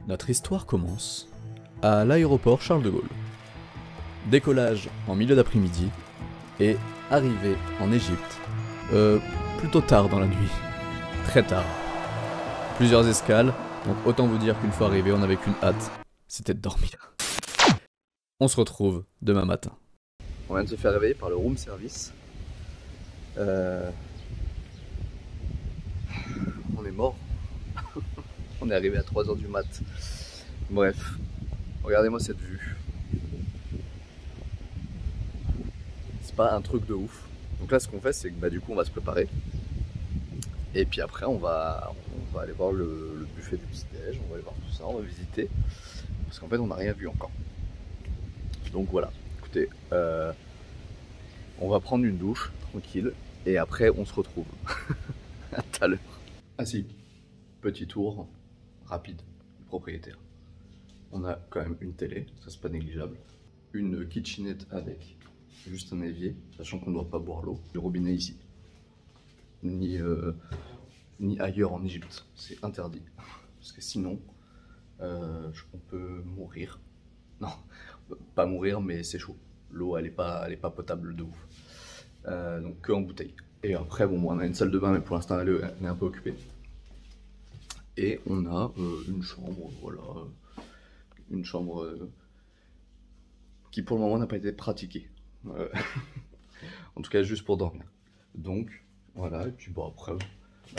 Notre histoire commence à l'aéroport Charles de Gaulle. Décollage en milieu d'après-midi et arrivée en Égypte plutôt tard dans la nuit. Très tard. Plusieurs escales, donc autant vous dire qu'une fois arrivé, on n'avait qu'une hâte, c'était de dormir. On se retrouve demain matin. On vient de se faire réveiller par le room service. On est mort. On est arrivé à 3 h du mat. Bref, regardez-moi cette vue. C'est pas un truc de ouf. Donc là, ce qu'on fait, c'est que du coup, on va se préparer. Et puis après, on va aller voir le buffet du petit-déj. On va aller voir tout ça, on va visiter. Parce qu'en fait, on n'a rien vu encore. Donc voilà, écoutez, on va prendre une douche, tranquille. Et après, on se retrouve. À tout à l'heure. Ah si, petit tour rapide du propriétaire. On a quand même une télé, ça c'est pas négligeable. Une kitchenette avec juste un évier, sachant qu'on ne doit pas boire l'eau. Le robinet ici, ni ailleurs en Égypte, c'est interdit. Parce que sinon, on peut mourir. Non, pas mourir, mais c'est chaud. L'eau, elle est pas potable de ouf. Donc que en bouteille. Et après, bon, on a une salle de bain, mais pour l'instant, elle est un peu occupée. Et on a une chambre, voilà. Une chambre qui pour le moment n'a pas été pratiquée. En tout cas, juste pour dormir. Donc, voilà. Et puis bon, après,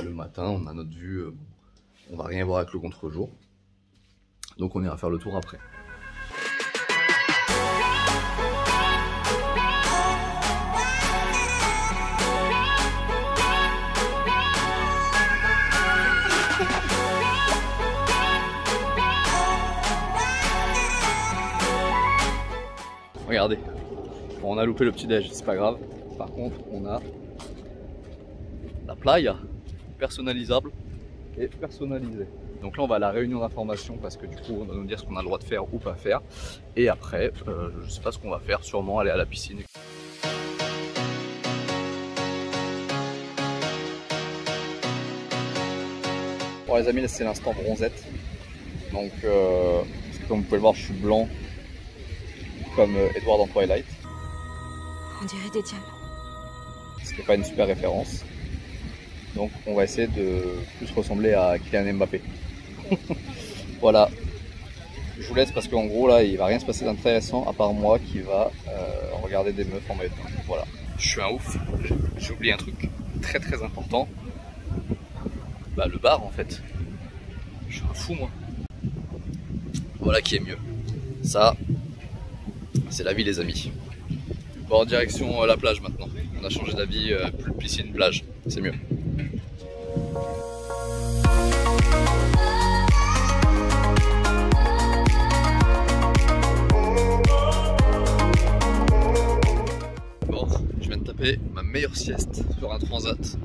le matin, on a notre vue. On va rien voir avec le contre-jour. Donc, on ira faire le tour après. Regardez, on a loupé le petit déj, c'est pas grave. Par contre, on a la playa personnalisable et personnalisée. Donc là, on va à la réunion d'information parce que du coup, on va nous dire ce qu'on a le droit de faire ou pas faire. Et après, je sais pas ce qu'on va faire, sûrement aller à la piscine. Bon les amis, là c'est l'instant bronzette. Donc, parce que comme vous pouvez le voir, je suis blanc. Comme Edward dans Twilight. On dirait des diamants. Ce qui n'est pas une super référence. Donc on va essayer de plus ressembler à Kylian Mbappé. Voilà. Je vous laisse parce qu'en gros là il va rien se passer d'intéressant à part moi qui va regarder des meufs en maillot de bain. Voilà. Je suis un ouf. J'ai oublié un truc très très important. Le bar en fait. Je suis un fou moi. Voilà qui est mieux. Ça. C'est la vie les amis. Bon, en direction la plage maintenant. On a changé d'avis, plus piscine, plage. C'est mieux. Bon, je viens de taper ma meilleure sieste sur un transat.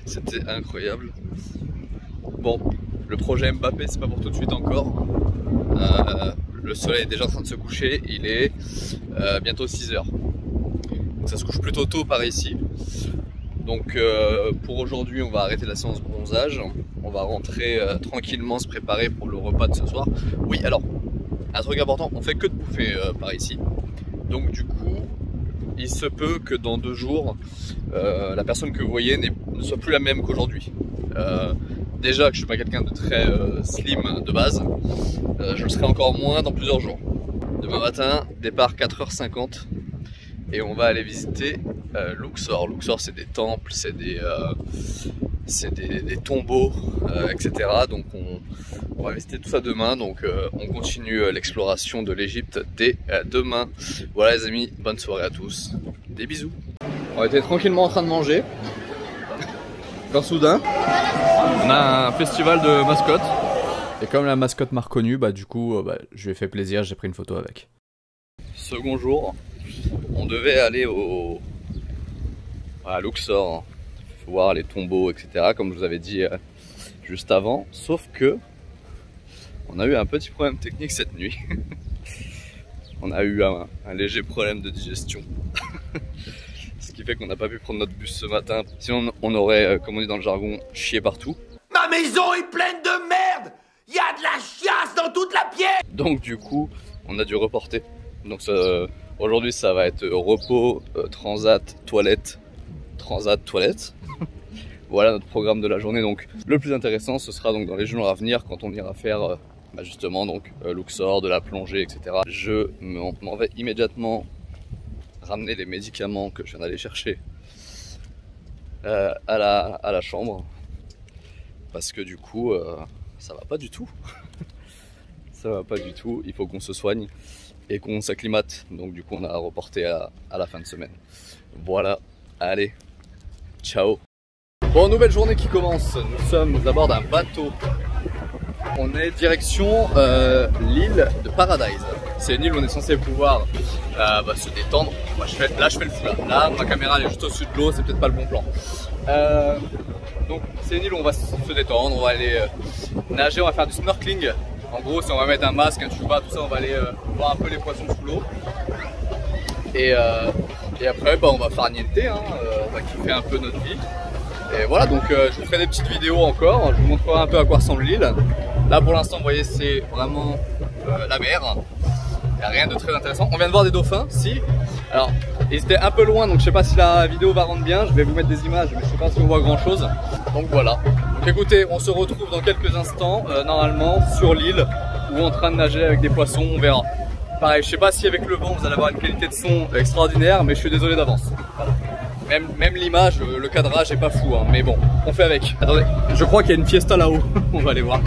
C'était incroyable. Bon, le projet Mbappé c'est pas pour tout de suite encore. Le soleil est déjà en train de se coucher, il est bientôt 6 h. Donc ça se couche plutôt tôt par ici. Donc pour aujourd'hui on va arrêter la séance bronzage. On va rentrer tranquillement se préparer pour le repas de ce soir. Oui alors, un truc important, on fait que de bouffer par ici. Donc du coup, il se peut que dans 2 jours, la personne que vous voyez ne soit plus la même qu'aujourd'hui. Déjà que je suis pas quelqu'un de très slim de base, je le serai encore moins dans plusieurs jours. Demain matin, départ 4 h 50 et on va aller visiter Luxor. Luxor c'est des temples, c'est des tombeaux, etc. Donc on va visiter tout ça demain, donc on continue l'exploration de l'Égypte dès demain. Voilà les amis, bonne soirée à tous, des bisous. On était tranquillement en train de manger. Quand soudain, on a un festival de mascottes. Et comme la mascotte m'a reconnu, du coup, je lui ai fait plaisir, j'ai pris une photo avec. Second jour, on devait aller à Luxor, voir les tombeaux, etc. Comme je vous avais dit juste avant. Sauf que, on a eu un petit problème technique cette nuit. On a eu un léger problème de digestion. Ce qui fait qu'on n'a pas pu prendre notre bus ce matin. Sinon on aurait, comme on dit dans le jargon, chié partout. Ma maison est pleine de merde! Y a de la chiasse dans toute la pièce. Donc du coup, on a dû reporter. Donc aujourd'hui, ça va être repos, transat, toilette, transat, toilette. Voilà notre programme de la journée. Donc le plus intéressant, ce sera donc dans les jours à venir quand on ira faire justement donc Luxor, de la plongée, etc. Je m'en vais immédiatement ramener les médicaments que je viens d'aller chercher à la chambre, parce que du coup ça va pas du tout. Ça va pas du tout, il faut qu'on se soigne et qu'on s'acclimate. Donc du coup on a reporté à la fin de semaine. Voilà, allez, ciao. Bon, nouvelle journée qui commence, nous sommes à bord d'un bateau. On est direction l'île de Paradise. C'est une île où on est censé pouvoir se détendre. Moi, là je fais le fou là, ma caméra elle est juste au-dessus de l'eau, c'est peut-être pas le bon plan. Donc c'est une île où on va se détendre, on va aller nager, on va faire du snorkeling. En gros, si on va mettre un masque, un tuba, tout ça, on va aller voir un peu les poissons sous l'eau. Et après on va faire niente, hein, on va kiffer un peu notre vie. Et voilà, donc je vous ferai des petites vidéos encore, je vous montrerai un peu à quoi ressemble l'île. Là pour l'instant vous voyez c'est vraiment la mer, il n'y a rien de très intéressant. On vient de voir des dauphins, si. Alors ils étaient un peu loin donc je sais pas si la vidéo va rendre bien, je vais vous mettre des images mais je sais pas si on voit grand chose. Donc voilà, donc écoutez, on se retrouve dans quelques instants normalement sur l'île ou en train de nager avec des poissons, on verra. Pareil, je sais pas si avec le vent vous allez avoir une qualité de son extraordinaire mais je suis désolé d'avance. Voilà. Même l'image, le cadrage est pas fou, hein, mais bon, on fait avec. Attendez, je crois qu'il y a une fiesta là-haut, on va aller voir.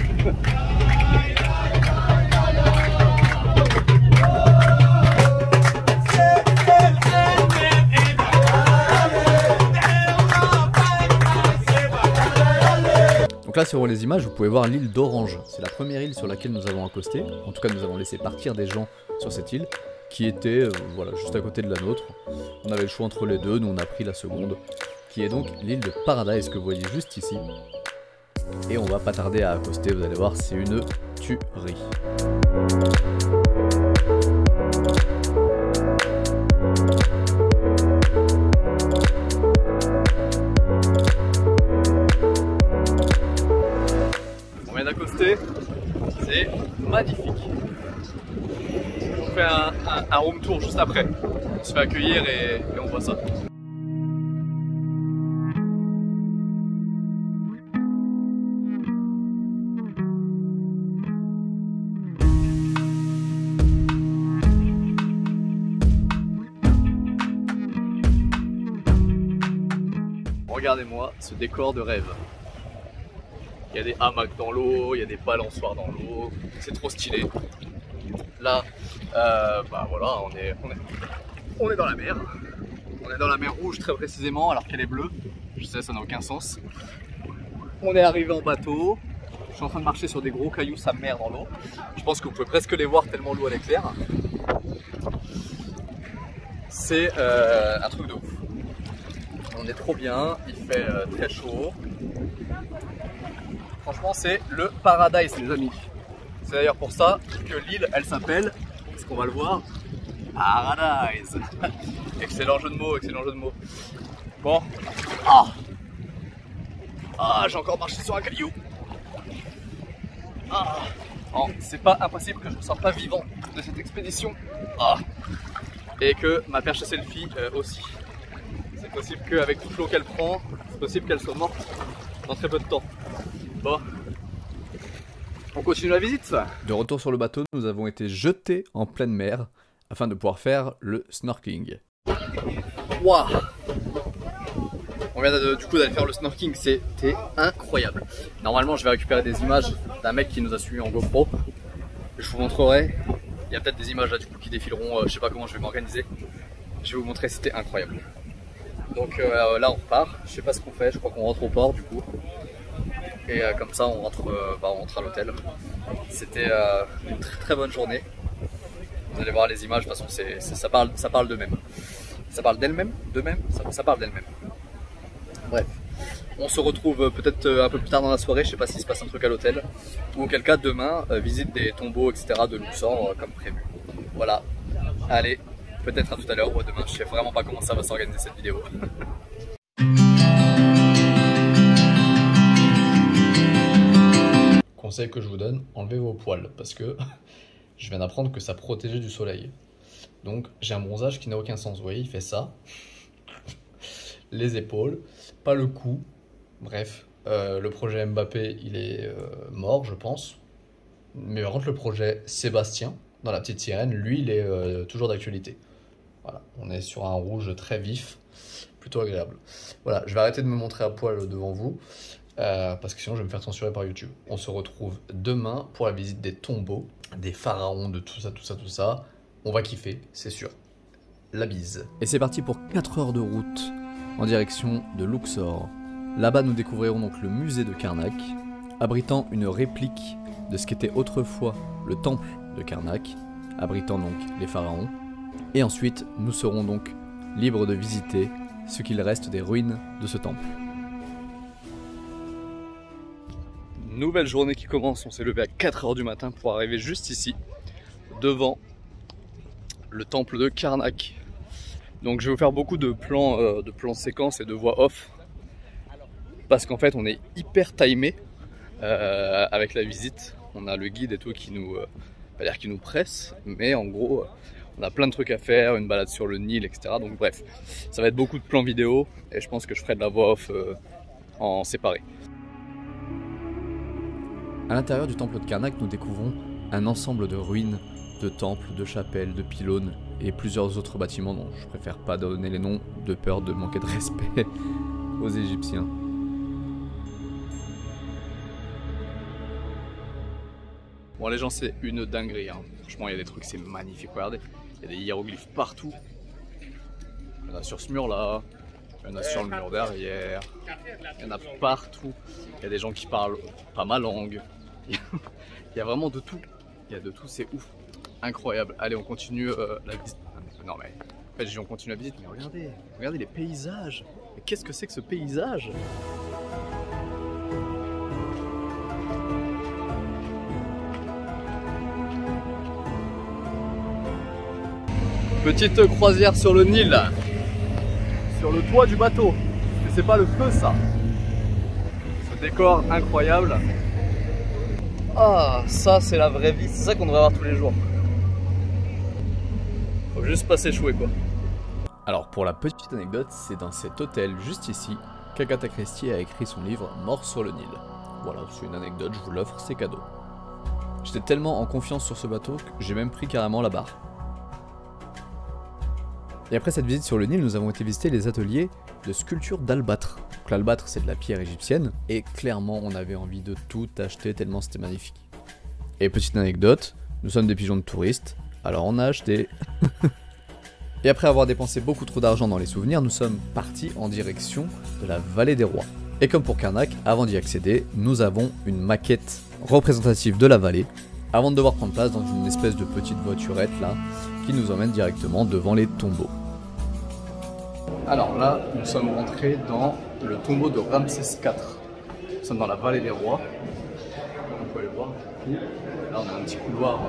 Donc là sur les images, vous pouvez voir l'île d'Orange. C'est la première île sur laquelle nous avons accosté. En tout cas, nous avons laissé partir des gens sur cette île, qui était voilà, juste à côté de la nôtre. On avait le choix entre les deux, nous on a pris la seconde, qui est donc l'île de Paradise que vous voyez juste ici. Et on va pas tarder à accoster, vous allez voir, c'est une tuerie. On vient d'accoster, c'est magnifique. On fait un room tour juste après. On se fait accueillir et on voit ça. Regardez-moi ce décor de rêve. Il y a des hamacs dans l'eau, il y a des balançoires dans l'eau, c'est trop stylé. Là, voilà, on est dans la mer. On est dans la mer Rouge très précisément, alors qu'elle est bleue. Je sais, ça n'a aucun sens. On est arrivé en bateau. Je suis en train de marcher sur des gros cailloux, sa mère dans l'eau. Je pense que vous pouvez presque les voir tellement l'eau elle est claire. C'est un truc de ouf. On est trop bien, il fait très chaud. Franchement, c'est le paradise, les amis. C'est d'ailleurs pour ça que l'île, elle s'appelle, est-ce qu'on va le voir, Paradise. Excellent jeu de mots, excellent jeu de mots. Bon. J'ai encore marché sur un caillou. Oh, c'est pas impossible que je ne sorte pas vivant de cette expédition. Et que ma perche à selfie aussi. C'est possible qu'avec toute l'eau qu'elle prend, c'est possible qu'elle soit morte dans très peu de temps. Bon. On continue la visite. De retour sur le bateau, nous avons été jetés en pleine mer afin de pouvoir faire le snorkeling. Waouh! On vient du coup d'aller faire le snorkeling, c'était incroyable. Normalement je vais récupérer des images d'un mec qui nous a suivis en GoPro. Je vous montrerai. Il y a peut-être des images là du coup qui défileront, je sais pas comment je vais m'organiser. Je vais vous montrer, c'était incroyable. Donc là on repart, je sais pas ce qu'on fait, je crois qu'on rentre au port du coup. Et comme ça on rentre à l'hôtel. C'était une très bonne journée. Vous allez voir les images, de toute façon ça parle d'eux-mêmes. Ça parle d'elles-mêmes, ça parle d'elles-mêmes. Bref, on se retrouve peut-être un peu plus tard dans la soirée, je sais pas s'il se passe un truc à l'hôtel. Ou auquel cas demain, visite des tombeaux etc. de Luxor comme prévu. Voilà, allez, peut-être à tout à l'heure ou à demain, je sais vraiment pas comment ça va s'organiser cette vidéo. conseil que je vous donne, enlevez vos poils parce que je viens d'apprendre que ça protégeait du soleil. Donc j'ai un bronzage qui n'a aucun sens. Vous voyez, il fait ça. Les épaules, pas le cou. Bref, le projet Mbappé, il est mort, je pense. Mais par contre, le projet Sébastien, dans La Petite Sirène, lui, il est toujours d'actualité. Voilà, on est sur un rouge très vif, plutôt agréable. Voilà, je vais arrêter de me montrer à poil devant vous, parce que sinon je vais me faire censurer par YouTube. On se retrouve demain pour la visite des tombeaux, des pharaons, de tout ça, tout ça, tout ça. On va kiffer, c'est sûr. La bise. Et c'est parti pour 4 heures de route en direction de Luxor. Là-bas, nous découvrirons donc le musée de Karnak, abritant une réplique de ce qu'était autrefois le temple de Karnak, abritant donc les pharaons. Et ensuite, nous serons donc libres de visiter ce qu'il reste des ruines de ce temple. Nouvelle journée qui commence, on s'est levé à 4 h du matin pour arriver juste ici, devant le temple de Karnak. Donc je vais vous faire beaucoup de plans séquences et de voix off, parce qu'en fait on est hyper timé avec la visite. On a le guide et tout qui nous, pas dire qui nous presse, mais en gros on a plein de trucs à faire, une balade sur le Nil, etc. Donc bref, ça va être beaucoup de plans vidéo et je pense que je ferai de la voix off en séparé. À l'intérieur du temple de Karnak, nous découvrons un ensemble de ruines, de temples, de chapelles, de pylônes et plusieurs autres bâtiments dont je préfère pas donner les noms de peur de manquer de respect aux Égyptiens. Bon les gens, c'est une dinguerie, hein. Franchement il y a des trucs, c'est magnifique, regardez. Il y a des hiéroglyphes partout. Il y en a sur ce mur là, il y en a sur le mur derrière, il y en a partout. Il y a des gens qui parlent pas ma langue. Il y a vraiment de tout. Il y a de tout, c'est ouf. Incroyable. Allez, on continue la visite. Non mais, en fait, on continue la visite, mais regardez les paysages. Mais qu'est-ce que c'est que ce paysage? Petite croisière sur le Nil, là. Sur le toit du bateau. Mais c'est pas le feu, ça. Ce décor incroyable. Ah, ça c'est la vraie vie, c'est ça qu'on devrait avoir tous les jours. Faut juste pas s'échouer quoi. Alors pour la petite anecdote, c'est dans cet hôtel juste ici qu'Agatha Christie a écrit son livre Mort sur le Nil. Voilà, c'est une anecdote, je vous l'offre, c'est cadeau. J'étais tellement en confiance sur ce bateau que j'ai même pris carrément la barre. Et après cette visite sur le Nil, nous avons été visiter les ateliers de sculpture d'albâtre. Donc l'albâtre c'est de la pierre égyptienne et clairement on avait envie de tout acheter tellement c'était magnifique. Et petite anecdote, nous sommes des pigeons de touristes, alors on a acheté. Et après avoir dépensé beaucoup trop d'argent dans les souvenirs, nous sommes partis en direction de la vallée des rois. Et comme pour Karnak, avant d'y accéder, nous avons une maquette représentative de la vallée, avant de devoir prendre place dans une espèce de petite voiturette là, qui nous emmène directement devant les tombeaux. Alors là, nous sommes rentrés dans le tombeau de Ramsès IV. Nous sommes dans la vallée des rois. Vous pouvez le voir. Là, on a un petit couloir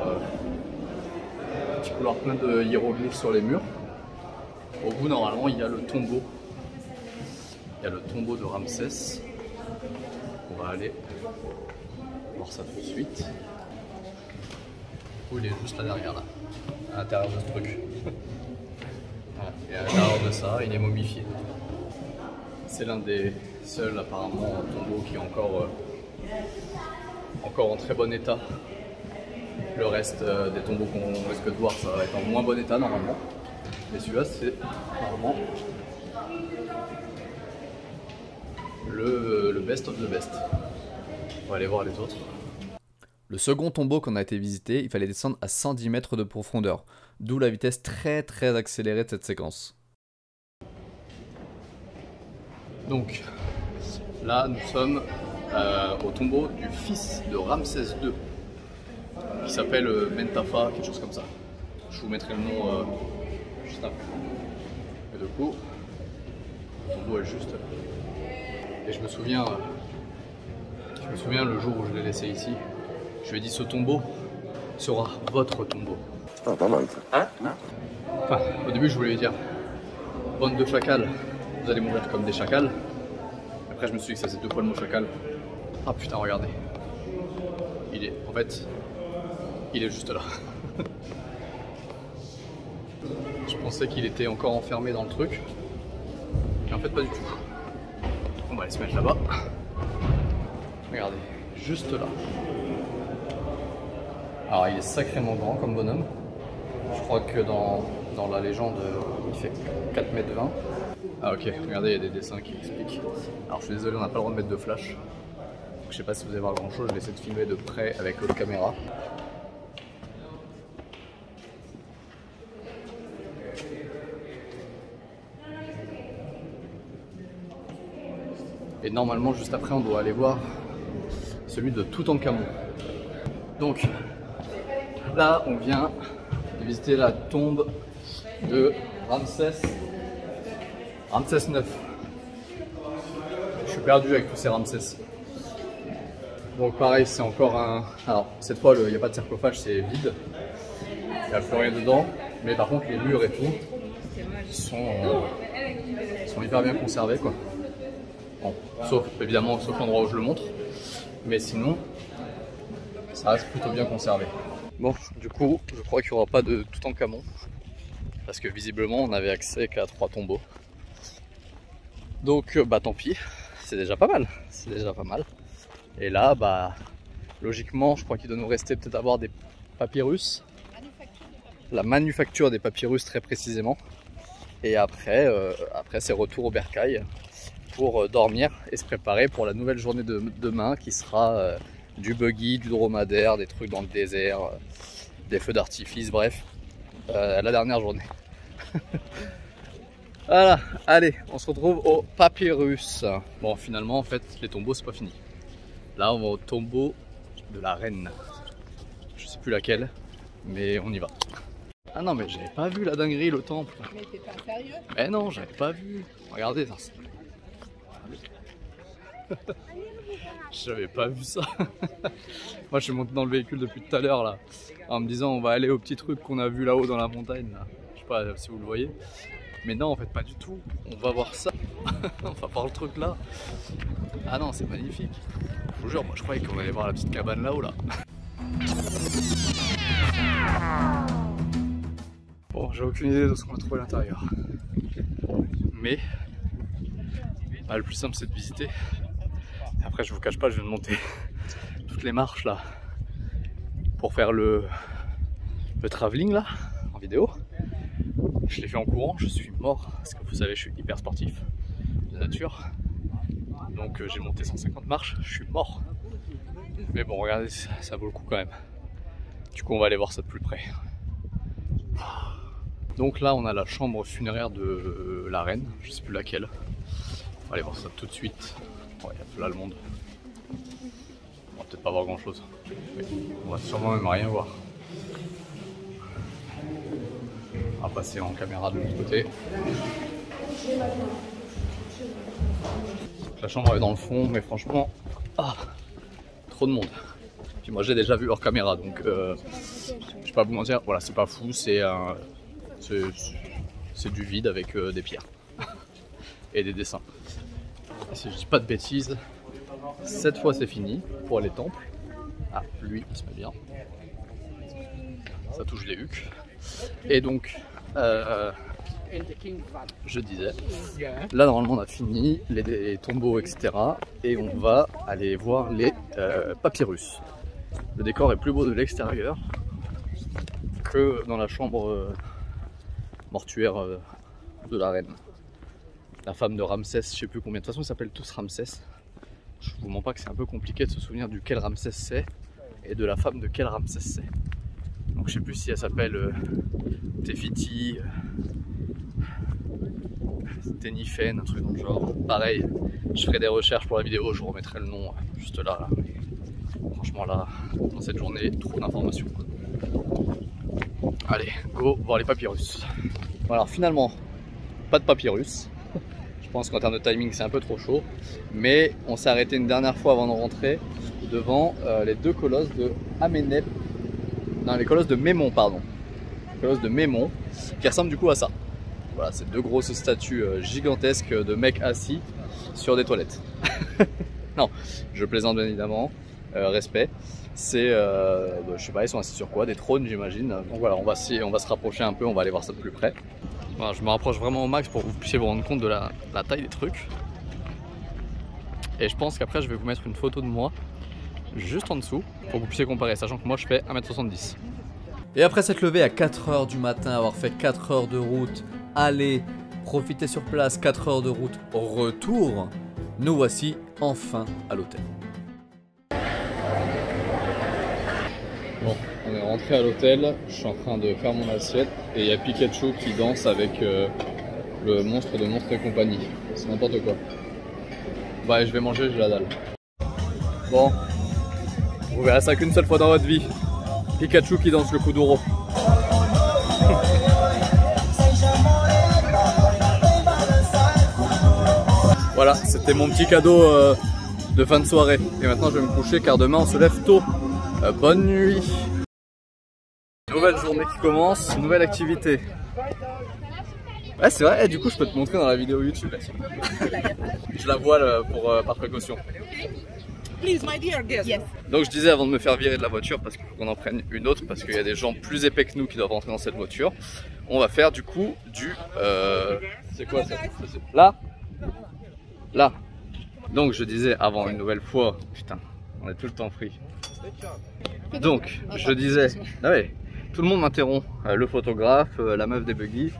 plein de hiéroglyphes sur les murs. Au bout, normalement, il y a le tombeau. Il y a le tombeau de Ramsès. On va aller voir ça tout de suite. Il est juste là derrière, là, à l'intérieur de ce truc. Voilà. Et à l'intérieur de ça, il est momifié. C'est l'un des seuls apparemment tombeaux qui est encore en très bon état. Le reste des tombeaux qu'on risque de voir, ça va être en moins bon état normalement. Mais celui-là, c'est apparemment le best of the best. On va aller voir les autres. Le second tombeau qu'on a été visité, il fallait descendre à 110 mètres de profondeur, d'où la vitesse très accélérée de cette séquence. Donc là nous sommes au tombeau du fils de Ramsès II, qui s'appelle Mentafa, quelque chose comme ça. Je vous mettrai le nom juste après. Et du coup, le tombeau est juste là. Et je me souviens le jour où je l'ai laissé ici. Je lui ai dit ce tombeau sera votre tombeau. Ah, pas mal ça. Hein? Enfin, au début je voulais lui dire bande de chacals, vous allez mourir comme des chacals. Après je me suis dit que ça faisait 2 fois le mot chacal. Ah putain, regardez. En fait, il est juste là. Je pensais qu'il était encore enfermé dans le truc. Et en fait, pas du tout. On va aller se mettre là-bas. Regardez, juste là. Alors, il est sacrément grand comme bonhomme. Je crois que dans la légende, il fait 4,20 m. Ah ok, regardez, il y a des dessins qui expliquent. Alors je suis désolé, on n'a pas le droit de mettre de flash. Donc, je sais pas si vous allez voir grand chose, je vais essayer de filmer de près avec l'autre caméra. Et normalement, juste après, on doit aller voir celui de Toutankhamon. Donc là, on vient de visiter la tombe de Ramsès IX. Je suis perdu avec tous ces Ramsès. Donc pareil, c'est encore un... Alors cette fois, il n'y a pas de sarcophage, c'est vide. Il n'y a plus rien dedans. Mais par contre, les murs et tout sont hyper bien conservés, quoi. Bon, sauf l'endroit où je le montre. Mais sinon, ça reste plutôt bien conservé. Bon, du coup, je crois qu'il n'y aura pas de Toutankhamon. Parce que visiblement, on n'avait accès qu'à 3 tombeaux. Donc, bah tant pis. C'est déjà pas mal. C'est déjà pas mal. Et là, bah, logiquement, je crois qu'il doit nous rester peut-être avoir des papyrus. La manufacture des papyrus, très précisément. Et après, c'est retour au bercail pour dormir et se préparer pour la nouvelle journée de demain qui sera du buggy, du dromadaire, des trucs dans le désert, des feux d'artifice, bref, la dernière journée. Voilà, allez, on se retrouve au papyrus. Bon, finalement, en fait, les tombeaux, c'est pas fini. Là, on va au tombeau de la reine. Je sais plus laquelle, mais on y va. Ah non, mais j'avais pas vu la dinguerie, le temple. Mais t'es pas sérieux? Mais non, j'avais pas vu. Regardez ça. J'avais pas vu ça. Moi je suis monté dans le véhicule depuis tout à l'heure là, en me disant on va aller au petit truc qu'on a vu là-haut dans la montagne là. Je sais pas si vous le voyez. Mais non, en fait pas du tout. On va voir ça. On va voir le truc là. Ah non, c'est magnifique. Je vous jure, moi je croyais qu'on allait voir la petite cabane là-haut là. Bon, j'ai aucune idée de ce qu'on va trouver à l'intérieur. Mais bah, le plus simple c'est de visiter. Après je vous cache pas, je viens de monter toutes les marches là pour faire le travelling là en vidéo. Je l'ai fait en courant, je suis mort parce que vous savez je suis hyper sportif de nature. Donc j'ai monté 150 marches, je suis mort. Mais bon regardez, ça vaut le coup quand même. Du coup on va aller voir ça de plus près. Donc là on a la chambre funéraire de la reine, je sais plus laquelle. On va aller voir ça tout de suite. Ouais, il y a là le monde. On va peut-être pas voir grand chose. Mais on va sûrement même rien voir. On va passer en caméra de l'autre côté. La chambre est dans le fond, mais franchement, trop de monde. Puis moi j'ai déjà vu hors caméra, donc je vais pas vous mentir, voilà, c'est pas fou, c'est du vide avec des pierres et des dessins. Et si je dis pas de bêtises, cette fois c'est fini pour les temples. Ah, lui il se met bien. Ça touche les hucs. Et donc, je disais, là normalement on a fini les tombeaux, etc. Et on va aller voir les papyrus. Le décor est plus beau de l'extérieur que dans la chambre mortuaire de la reine. La femme de Ramsès, je sais plus combien. De toute façon, ils s'appellent tous Ramsès. Je vous mens pas que c'est un peu compliqué de se souvenir duquel Ramsès c'est et de la femme de quel Ramsès c'est. Donc je sais plus si elle s'appelle Tefiti, Ténifen, un truc dans le genre. Pareil, je ferai des recherches pour la vidéo, je vous remettrai le nom juste là. Mais franchement là, dans cette journée, trop d'informations. Allez, go voir les papyrus. Bon, alors finalement, pas de papyrus. Je pense qu'en termes de timing c'est un peu trop chaud. Mais on s'est arrêté une dernière fois avant de rentrer devant les deux colosses de Amenhotep. Non, les colosses de Mémon, pardon. Les colosses de Mémon, qui ressemblent du coup à ça. Voilà, c'est deux grosses statues gigantesques de mecs assis sur des toilettes. Non, je plaisante bien évidemment, respect. c'est, je sais pas, ils sont assis sur quoi, des trônes j'imagine. Donc voilà, on va se rapprocher un peu, on va aller voir ça de plus près. Voilà, je me rapproche vraiment au max pour que vous puissiez vous rendre compte de la taille des trucs. Et je pense qu'après je vais vous mettre une photo de moi juste en dessous pour que vous puissiez comparer, sachant que moi je fais 1m70. Et après s'être levé à 4 h du matin, avoir fait 4 heures de route, aller, profiter sur place, 4 heures de route, retour, nous voici enfin à l'hôtel. Bon, on est rentré à l'hôtel, je suis en train de faire mon assiette et il y a Pikachu qui danse avec le monstre de Monstres et compagnie. C'est n'importe quoi. Bah je vais manger, j'ai la dalle. Bon, vous verrez ça qu'une seule fois dans votre vie. Pikachu qui danse le Kuduro. Voilà, c'était mon petit cadeau de fin de soirée. Et maintenant je vais me coucher car demain on se lève tôt. Bonne nuit. Nouvelle journée qui commence, nouvelle activité. Ouais c'est vrai, et du coup je peux te montrer dans la vidéo YouTube là. Je la vois là, par précaution. Please, my dear guest. Yes. Donc je disais avant de me faire virer de la voiture, parce qu'il faut qu'on en prenne une autre, parce qu'il y a des gens plus épais que nous qui doivent rentrer dans cette voiture. On va faire du coup du... c'est quoi ça? Là. Là. Donc je disais avant une nouvelle fois... Putain, on est tout le temps free. Donc je disais... Ah ouais, tout le monde m'interrompt. Le photographe, la meuf des buggy.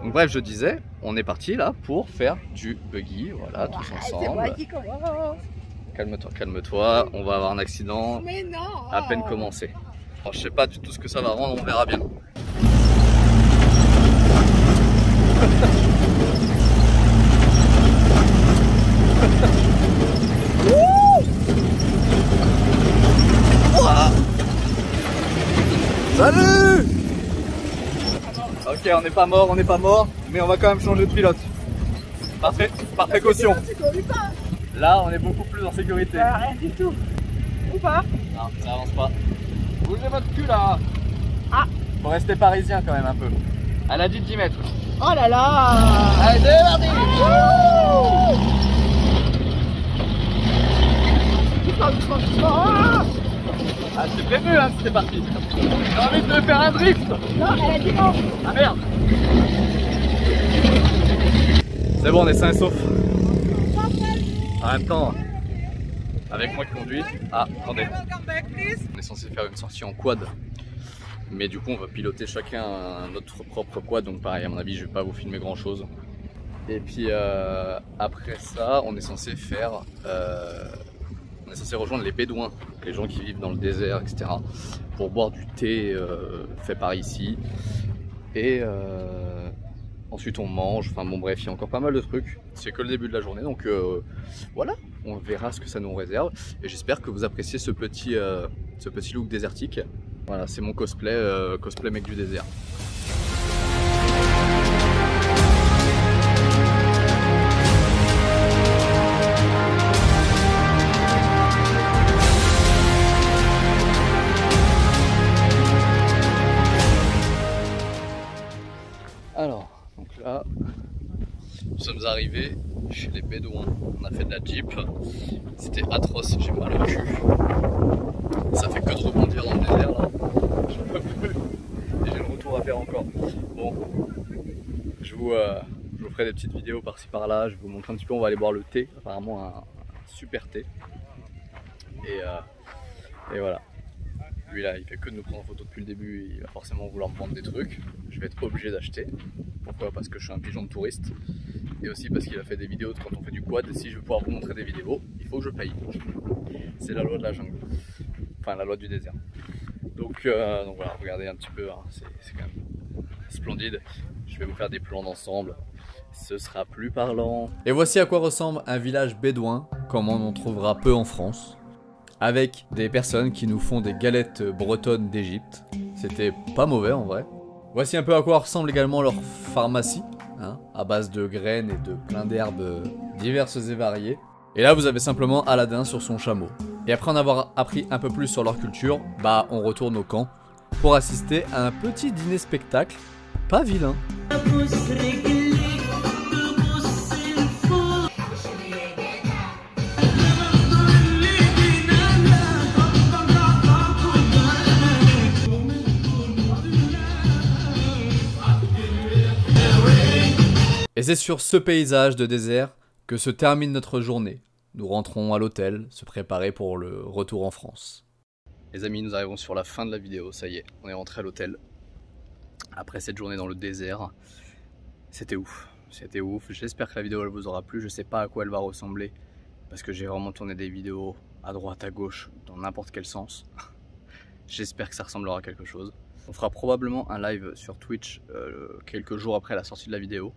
Donc bref, je disais, on est parti là pour faire du buggy. Voilà, tous ensemble. C'est moi qui commence. Calme-toi, calme-toi, on va avoir un accident Mais non. à peine commencé. Alors, je sais pas du tout ce que ça va rendre, on verra bien. Salut! Ok, on n'est pas mort, mais on va quand même changer de pilote. Parfait, par précaution. Là, on est beaucoup plus en sécurité. Rien du tout. Ou pas? Non, ça avance pas. Bougez votre cul là. Ah. Faut rester parisien quand même un peu. Elle a dit 10 mètres. Oh là là. Allez, c'est parti. Doucement, doucement. Ah, c'est prévu hein, si c'est parti. J'ai envie de faire un drift. Non, elle a dit non. Ah merde. C'est bon, on est sain et sauf. En même temps, avec moi qui conduis, ah attendez, on est censé faire une sortie en quad, mais du coup on va piloter chacun notre propre quad, donc pareil à mon avis je vais pas vous filmer grand chose. Et puis après ça on est censé faire, on est censé rejoindre les bédouins, les gens qui vivent dans le désert etc, pour boire du thé fait par ici. Et ensuite on mange, enfin bon bref, il y a encore pas mal de trucs. C'est que le début de la journée, donc voilà, on verra ce que ça nous réserve. Et j'espère que vous appréciez ce petit look désertique. Voilà, c'est mon cosplay, cosplay mec du désert. Alors, donc là, nous sommes arrivés chez les bédouins. On a fait de la jeep. C'était atroce, j'ai mal au cul. Ça fait que de rebondir dans le désert là. J'en peux plus. Et j'ai le retour à faire encore. Bon, je vous ferai des petites vidéos par-ci par-là. Je vais vous montrer un petit peu. On va aller boire le thé. Apparemment un super thé. Et voilà. Lui là, il fait que de nous prendre en photo depuis le début, il va forcément vouloir me vendre des trucs. Je vais être obligé d'acheter. Pourquoi? Parce que je suis un pigeon de touriste. Et aussi parce qu'il a fait des vidéos de quand on fait du quad. Et si je veux pouvoir vous montrer des vidéos, il faut que je paye. C'est la loi de la jungle. Enfin, la loi du désert. Donc voilà, regardez un petit peu, hein, c'est quand même splendide. Je vais vous faire des plans d'ensemble. Ce sera plus parlant. Et voici à quoi ressemble un village bédouin, comme on en trouvera peu en France. Avec des personnes qui nous font des galettes bretonnes d'Égypte. C'était pas mauvais en vrai. Voici un peu à quoi ressemble également leur pharmacie, hein, à base de graines et de plein d'herbes diverses et variées. Et là vous avez simplement Aladdin sur son chameau. Et après en avoir appris un peu plus sur leur culture, bah on retourne au camp pour assister à un petit dîner spectacle, pas vilain. Et c'est sur ce paysage de désert que se termine notre journée. Nous rentrons à l'hôtel, se préparer pour le retour en France. Les amis, nous arrivons sur la fin de la vidéo, ça y est, on est rentré à l'hôtel. Après cette journée dans le désert, c'était ouf, j'espère que la vidéo elle vous aura plu, je sais pas à quoi elle va ressembler, parce que j'ai vraiment tourné des vidéos à droite, à gauche, dans n'importe quel sens. J'espère que ça ressemblera à quelque chose. On fera probablement un live sur Twitch quelques jours après la sortie de la vidéo.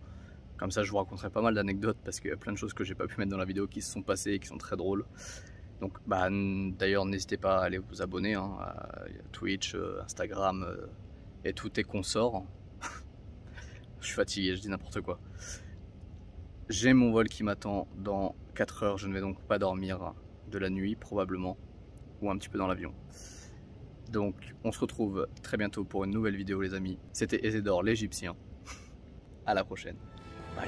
Comme ça je vous raconterai pas mal d'anecdotes parce qu'il y a plein de choses que j'ai pas pu mettre dans la vidéo qui se sont passées et qui sont très drôles. Donc bah, d'ailleurs n'hésitez pas à aller vous abonner hein, à Twitch, Instagram et tout tes consorts. Je suis fatigué, je dis n'importe quoi. J'ai mon vol qui m'attend dans 4 heures, je ne vais donc pas dormir de la nuit probablement, ou un petit peu dans l'avion. Donc on se retrouve très bientôt pour une nouvelle vidéo les amis. C'était Ezedor l'Égyptien. À la prochaine. Bye.